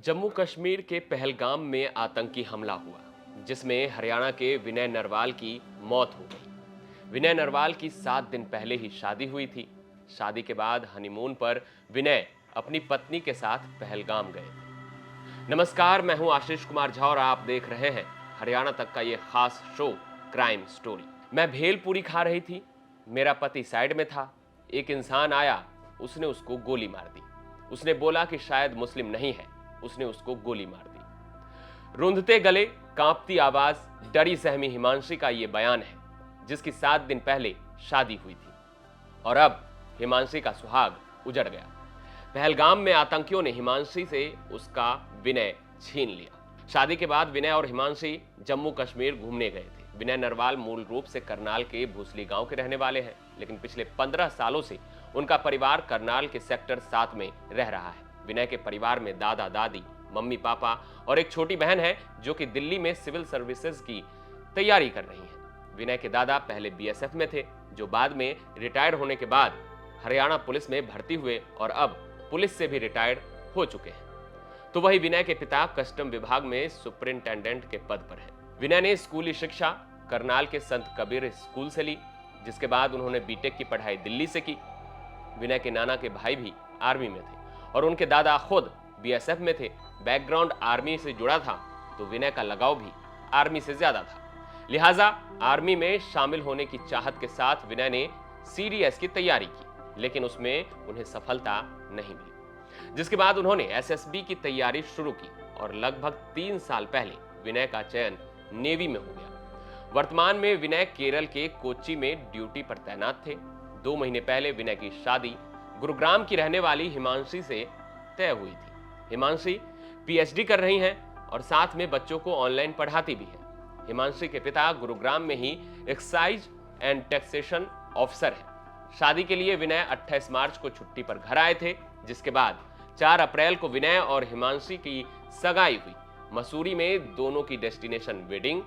जम्मू कश्मीर के पहलगाम में आतंकी हमला हुआ, जिसमें हरियाणा के विनय नरवाल की मौत हो गई। विनय नरवाल की 7 दिन पहले ही शादी हुई थी। शादी के बाद हनीमून पर विनय अपनी पत्नी के साथ पहलगाम गए थे। नमस्कार, मैं हूं आशीष कुमार झा और आप देख रहे हैं हरियाणा तक का ये खास शो क्राइम स्टोरी। मैं भेलपूरी खा रही थी, मेरा पति साइड में था। एक इंसान आया, उसने उसको गोली मार दी। उसने बोला कि शायद मुस्लिम नहीं है, उसने उसको गोली मार दी। रुंधते गले, कांपती आवाज, डरी सहमी हिमांशी का यह बयान है, जिसकी 7 दिन पहले शादी हुई थी और अब हिमांशी का सुहाग उजड़ गया। पहलगाम में आतंकियों ने हिमांशी से उसका विनय छीन लिया। शादी के बाद विनय और हिमांशी जम्मू कश्मीर घूमने गए थे। विनय नरवाल मूल रूप से करनाल के भूसली गांव के रहने वाले हैं, लेकिन पिछले 15 सालों से उनका परिवार करनाल के सेक्टर 7 में रह रहा है। विनय के परिवार में दादा दादी, मम्मी पापा और एक छोटी बहन है जो कि दिल्ली में सिविल सर्विसेज की तैयारी कर रही है। विनय के दादा पहले बीएसएफ में थे, जो बाद में रिटायर होने के बाद हरियाणा पुलिस में भर्ती हुए और अब पुलिस से भी रिटायर्ड हो चुके हैं। तो वही विनय के पिता कस्टम विभाग में सुपरिंटेंडेंट के पद पर है। विनय ने स्कूली शिक्षा करनाल के संत कबीर स्कूल से ली, जिसके बाद उन्होंने बीटेक की पढ़ाई दिल्ली से की। विनय के नाना के भाई भी आर्मी में थे और उनके दादा खुद बीएसएफ में थे। बैकग्राउंड आर्मी से जुड़ा था, तो विनय का लगाव भी आर्मी से ज्यादा था। लिहाजा आर्मी में शामिल होने की चाहत के साथ विनय ने सीडीएस की तैयारी की, लेकिन उसमें उन्हें सफलता नहीं मिली। जिसके बाद उन्होंने एसएसबी की तैयारी शुरू की और लगभग 3 साल पहले विनय का चयन नेवी में हो गया। वर्तमान में विनय केरल के कोच्चि में ड्यूटी पर तैनात थे। 2 महीने पहले विनय की शादी गुरुग्राम की रहने वाली हिमांशी से तय हुई थी। हिमांशी पीएचडी कर रही हैं और साथ में बच्चों को ऑनलाइन पढ़ाती भी हैं। हिमांशी के पिता गुरुग्राम में ही एक्साइज एंड टैक्सेशन ऑफिसर हैं। शादी के लिए विनय 28 मार्च को छुट्टी पर घर आए थे, जिसके बाद 4 अप्रैल को विनय और हिमांशी की सगाई हुई। मसूरी में दोनों की डेस्टिनेशन वेडिंग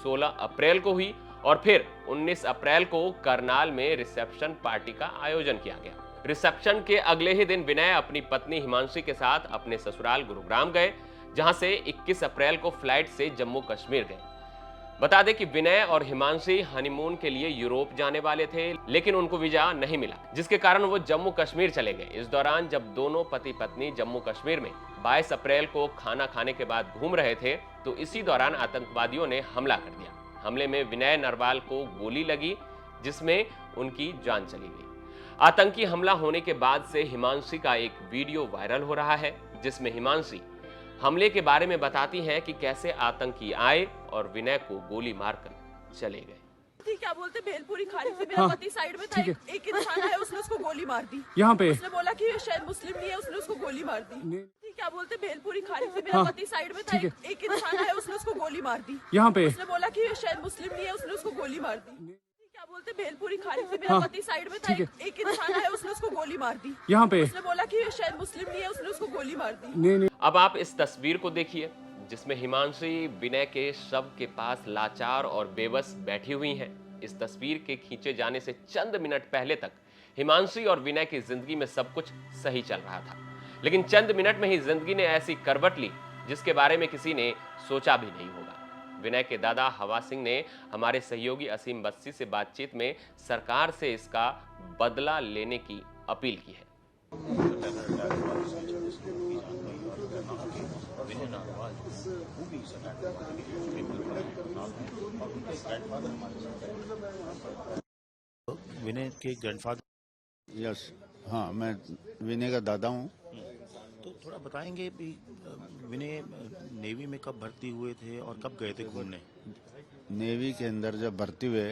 16 अप्रैल को हुई और फिर 19 अप्रैल को करनाल में रिसेप्शन पार्टी का आयोजन किया गया। रिसेप्शन के अगले ही दिन विनय अपनी पत्नी हिमांशी के साथ अपने ससुराल गुरुग्राम गए, जहां से 21 अप्रैल को फ्लाइट से जम्मू कश्मीर गए। बता दें कि विनय और हिमांशी हनीमून के लिए यूरोप जाने वाले थे, लेकिन उनको वीजा नहीं मिला, जिसके कारण वो जम्मू कश्मीर चले गए। इस दौरान जब दोनों पति पत्नी जम्मू कश्मीर में 22 अप्रैल को खाना खाने के बाद घूम रहे थे, तो इसी दौरान आतंकवादियों ने हमला कर दिया। हमले में विनय नरवाल को गोली लगी, जिसमें उनकी जान चली गई। आतंकी हमला होने के बाद से हिमांशी का एक वीडियो वायरल हो रहा है, जिसमें हिमांशी हमले के बारे में बताती हैं कि कैसे आतंकी आए और विनय को गोली मारकर चले गए। क्या बोलते भेलपूरी खा रही थी, मेरा पति साइड में था, एक इंसान आया, उसने उसको गोली मार दी। यहाँ पे उसने बोला कि शायद मुस्लिम नहीं है, उसने उसको गोली मार दी। क्या बोलते भेलपूरी खा रही थी, मेरा पति साइड में था, एक इंसान आया, उसने उसको गोली मार दी। यहाँ पे उसने बोला कि शायद मुस्लिम नहीं है, उसने उसको गोली मार दी। क्या बोलते भेलपूरी खा रही थी, मेरा पति साइड में था, एक इंसान आया, उसने उसको गोली मार दी। यहाँ पे उसने बोला कि शायद मुस्लिम नहीं है, उसने उसको गोली मार दी। नहीं। अब आप इस तस्वीर को देखिए, जिसमें हिमांशी विनय के शव के पास लाचार और बेबस बैठी हुई हैं। इस तस्वीर के खींचे जाने से चंद मिनट पहले तक हिमांशी और विनय की जिंदगी में सब कुछ सही चल रहा था, लेकिन चंद मिनट में ही जिंदगी ने ऐसी करवट ली जिसके बारे में किसी ने सोचा भी नहीं होगा। विनय के दादा हवा सिंह ने हमारे सहयोगी असीम बस्सी से बातचीत में सरकार से इसका बदला लेने की अपील की है। विनय के ग्रैंडफादर? यस, हाँ, मैं विनय का दादा हूँ। तो थोड़ा बताएंगे भी विनय नेवी में कब भर्ती हुए थे और कब गए थे घूमने? नेवी के अंदर जब भर्ती हुए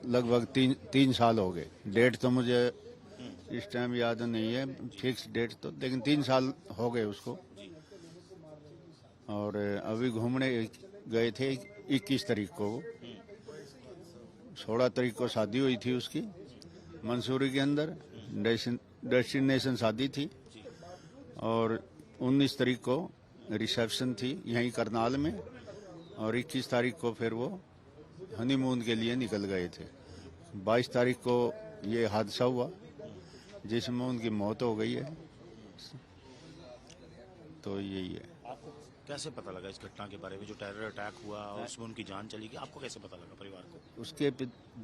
लगभग तीन साल हो गए। डेट तो मुझे इस टाइम याद नहीं है, फिक्स डेट तो, लेकिन 3 साल हो गए उसको। और अभी घूमने गए थे 21 तारीख को। 16 तारीख को शादी हुई थी उसकी मंसूरी के अंदर, डेस्टिनेशन शादी थी, और 19 तारीख को रिसेप्शन थी यहीं करनाल में, और 21 तारीख को फिर वो हनीमून के लिए निकल गए थे। 22 तारीख को ये हादसा हुआ जिसमें उनकी मौत हो गई है। तो यही है। आपको कैसे पता लगा इस घटना के बारे में, जो टेरर अटैक हुआ और उसमें उनकी जान चली गई, आपको कैसे पता लगा परिवार को? उसके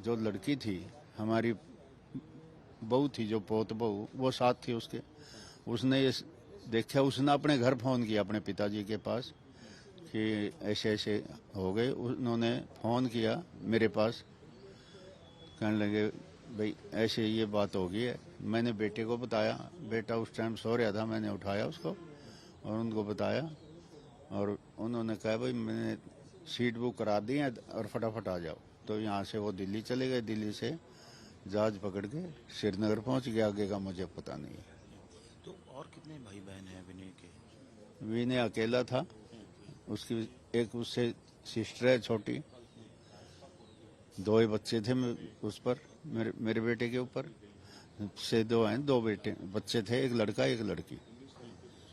जो लड़की थी, हमारी बहू थी, जो पोत बहू, वो साथ थी उसके। उसने ये देखा, उसने अपने घर फोन किया अपने पिताजी के पास कि ऐसे ऐसे हो गए। उन्होंने फोन किया मेरे पास, कहने लगे भाई ऐसे ये बात हो गई है। मैंने बेटे को बताया, बेटा उस टाइम सो रहा था, मैंने उठाया उसको और उनको बताया, और उन्होंने कहा भाई मैंने सीट बुक करा दी है और फटाफट आ जाओ। तो यहाँ से वो दिल्ली चले गए, दिल्ली से जहाज पकड़ के श्रीनगर पहुंच गया, आगे का मुझे पता नहीं है। तो और कितने भाई बहन हैं विनय के? विनय अकेला था, उसकी एक उससे सिस्टर है छोटी, 2 ही बच्चे थे उस पर, मेरे बेटे के ऊपर से 2 हैं, 2 बेटे बच्चे थे, एक लड़का एक लड़की।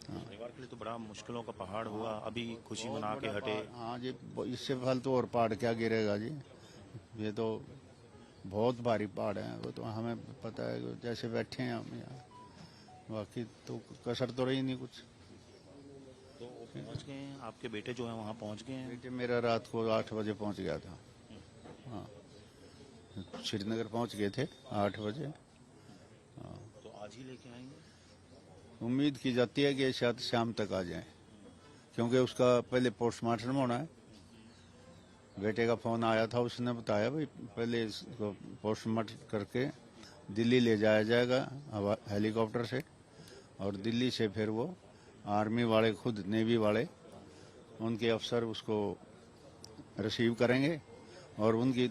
परिवार के लिए तो बड़ा मुश्किलों का पहाड़ हुआ, अभी खुशी मना के हटे। हाँ जी, इससे फालतू और पहाड़ क्या गिरेगा जी, ये तो बहुत भारी पहाड़ है। वो तो हमें पता है, जैसे बैठे हैं हम यहाँ, बाकी तो कसर तो रही नहीं कुछ। तो वो पहुंच गए हैं, आपके बेटे जो है वहाँ पहुंच गए हैं? बेटे मेरा रात को 8 बजे पहुंच गया था। हाँ, श्रीनगर पहुंच गए थे 8 बजे। तो आज ही लेके आएंगे? उम्मीद की जाती है कि शायद शाम तक आ जाए, क्योंकि उसका पहले पोस्टमार्टम होना है। बेटे का फोन आया था, उसने बताया भाई पहले इसको पोस्टमार्टम करके दिल्ली ले जाया जाएगा हेलीकॉप्टर से, और दिल्ली से फिर वो आर्मी वाले, खुद नेवी वाले, उनके अफसर उसको रिसीव करेंगे और उनकी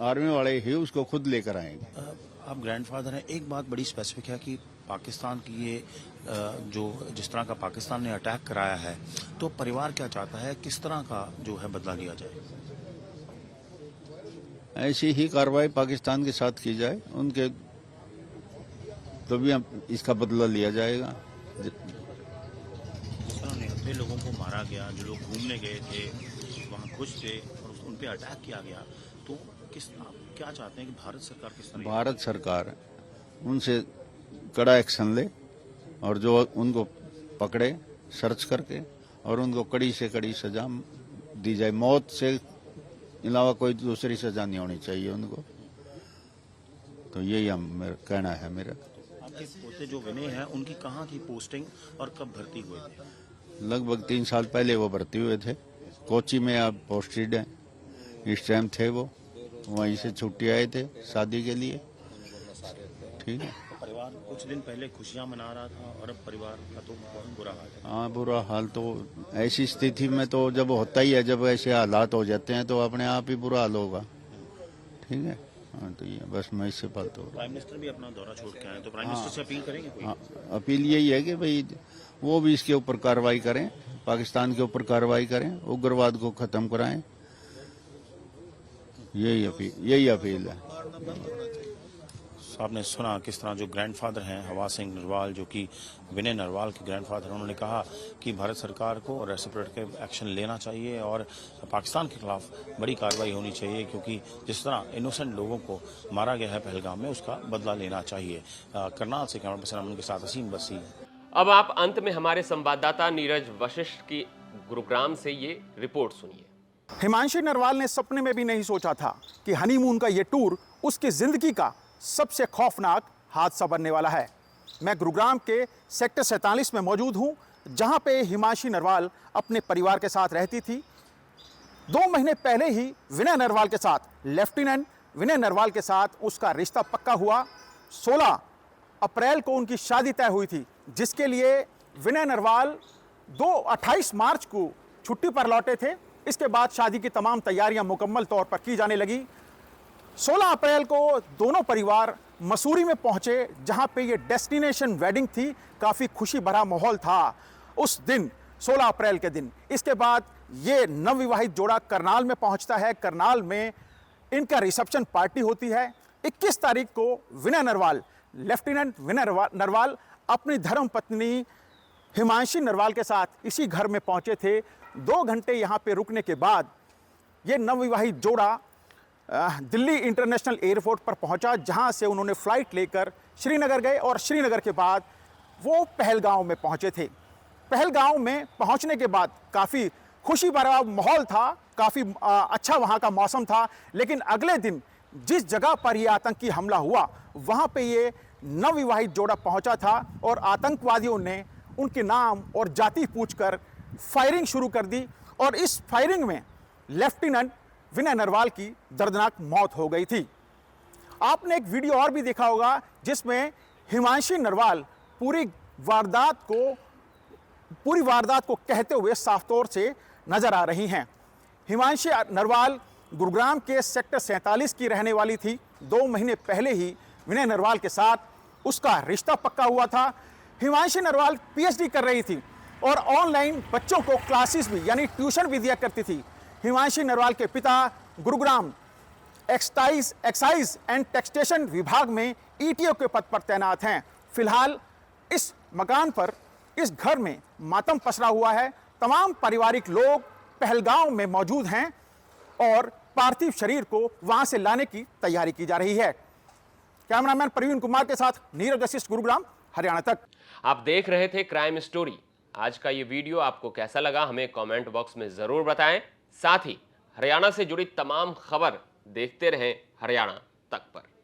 आर्मी वाले ही उसको खुद लेकर आएंगे। आप ग्रैंडफादर हैं, एक बात बड़ी स्पेसिफिक है कि पाकिस्तान की ये जो जिस तरह का पाकिस्तान ने अटैक कराया है, तो परिवार क्या चाहता है, किस तरह का जो है बदला लिया जाए? ऐसी ही कार्रवाई पाकिस्तान के साथ की जाए, उनके तो भी इसका बदला लिया जाएगा। निहत्थे लोगों को मारा गया, जो लोग घूमने गए थे, वहाँ खुश थे और उन पे अटैक किया गया, तो आप क्या चाहते हैं कि भारत सरकार किस तरह? भारत सरकार उनसे कड़ा एक्शन ले और जो उनको पकड़े सर्च करके, और उनको कड़ी से कड़ी सजा दी जाए। मौत से अलावा कोई दूसरी सजा नहीं होनी चाहिए उनको। तो यही कहना है मेरा। आपके पोते जो विनय हैं, उनकी कहाँ थी पोस्टिंग और कब भर्ती हुए थे? लगभग 3 साल पहले वो भर्ती हुए थे, कोची में अब पोस्टेड हैं। इस टाइम थे वो वहीं से छुट्टी आए थे शादी के लिए। ठीक है, परिवार कुछ दिन पहले खुशियां मना रहा था और अब परिवार का तो बहुत बुरा हाल है। हाँ, बुरा हाल तो ऐसी स्थिति में तो जब होता ही है, जब ऐसे हालात हो जाते हैं तो अपने आप ही बुरा हाल होगा। ठीक है, हाँ, तो ये बस मैं इससे बात हो। प्राइम मिनिस्टर भी अपना दौरा छोड़ के आए, तो प्राइम मिनिस्टर से अपील करेंगे कोई? हाँ, अपील यही है कि भाई वो भी इसके ऊपर कार्रवाई करें, पाकिस्तान के ऊपर कार्रवाई करें, उग्रवाद को खत्म कराएं। यही अपील है। आपने सुना किस तरह जो ग्रैंडफादर हैं हवा सिंह नरवाल, जो कि विनय नरवाल के ग्रैंडफादर, उन्होंने कहा कि भारत सरकार को रेसिप्रोकेटिव एक्शन लेना चाहिए और पाकिस्तान के खिलाफ बड़ी कार्रवाई होनी चाहिए, क्योंकि जिस तरह इनोसेंट लोगों को मारा गया है पहलगाम में, उसका बदला लेना चाहिए। करनाल से कैमरा पर्सन अमन के साथ असीम बसी। अब आप अंत में हमारे संवाददाता नीरज वशिष्ठ की गुरुग्राम से ये रिपोर्ट सुनिए। हिमांशी नरवाल ने सपने में भी नहीं सोचा था कि हनीमून का ये टूर उसकी जिंदगी का सबसे खौफनाक हादसा बनने वाला है। मैं गुरुग्राम के सेक्टर 47 में मौजूद हूं, जहां पे हिमांशी नरवाल अपने परिवार के साथ रहती थी। 2 महीने पहले ही विनय नरवाल के साथ, लेफ्टिनेंट विनय नरवाल के साथ उसका रिश्ता पक्का हुआ। 16 अप्रैल को उनकी शादी तय हुई थी, जिसके लिए विनय नरवाल 28 मार्च को छुट्टी पर लौटे थे। इसके बाद शादी की तमाम तैयारियां मुकम्मल तौर पर की जाने लगी। 16 अप्रैल को दोनों परिवार मसूरी में पहुंचे, जहां पे ये डेस्टिनेशन वेडिंग थी। काफ़ी खुशी भरा माहौल था उस दिन, 16 अप्रैल के दिन। इसके बाद ये नवविवाहित जोड़ा करनाल में पहुंचता है। करनाल में इनका रिसेप्शन पार्टी होती है। 21 तारीख को विनय नरवाल, लेफ्टिनेंट विनय नरवाल अपनी धर्म पत्नी हिमांशी नरवाल के साथ इसी घर में पहुंचे थे। 2 घंटे यहाँ पे रुकने के बाद ये नवविवाहित जोड़ा दिल्ली इंटरनेशनल एयरपोर्ट पर पहुंचा, जहां से उन्होंने फ्लाइट लेकर श्रीनगर गए और श्रीनगर के बाद वो पहलगांव में पहुंचे थे। पहलगांव में पहुंचने के बाद काफ़ी खुशी भरा माहौल था, काफ़ी अच्छा वहां का मौसम था। लेकिन अगले दिन जिस जगह पर यह आतंकी हमला हुआ वहां पे ये नवविवाहित जोड़ा पहुंचा था और आतंकवादियों ने उनके नाम और जाति पूछकर फायरिंग शुरू कर दी और इस फायरिंग में लेफ्टिनेंट विनय नरवाल की दर्दनाक मौत हो गई थी। आपने एक वीडियो और भी देखा होगा जिसमें हिमांशी नरवाल पूरी वारदात को कहते हुए साफ तौर से नजर आ रही हैं। हिमांशी नरवाल गुरुग्राम के सेक्टर 47 की रहने वाली थी। 2 महीने पहले ही विनय नरवाल के साथ उसका रिश्ता पक्का हुआ था। हिमांशी नरवाल पीएचडी कर रही थी और ऑनलाइन बच्चों को क्लासेस भी यानी ट्यूशन भी दिया करती थी। हिमांशी नरवाल के पिता गुरुग्राम एक्साइज एंड टैक्सेशन विभाग में ईटीओ के पद पर तैनात हैं। फिलहाल इस मकान पर, इस घर में मातम पसरा हुआ है। तमाम पारिवारिक लोग पहलगांव में मौजूद हैं और पार्थिव शरीर को वहां से लाने की तैयारी की जा रही है। कैमरामैन प्रवीण कुमार के साथ नीरज वशिष्ठ, गुरुग्राम, हरियाणा तक। आप देख रहे थे क्राइम स्टोरी। आज का ये वीडियो आपको कैसा लगा हमें कमेंट बॉक्स में जरूर बताएं। साथ ही हरियाणा से जुड़ी तमाम खबर देखते रहें हरियाणा तक पर।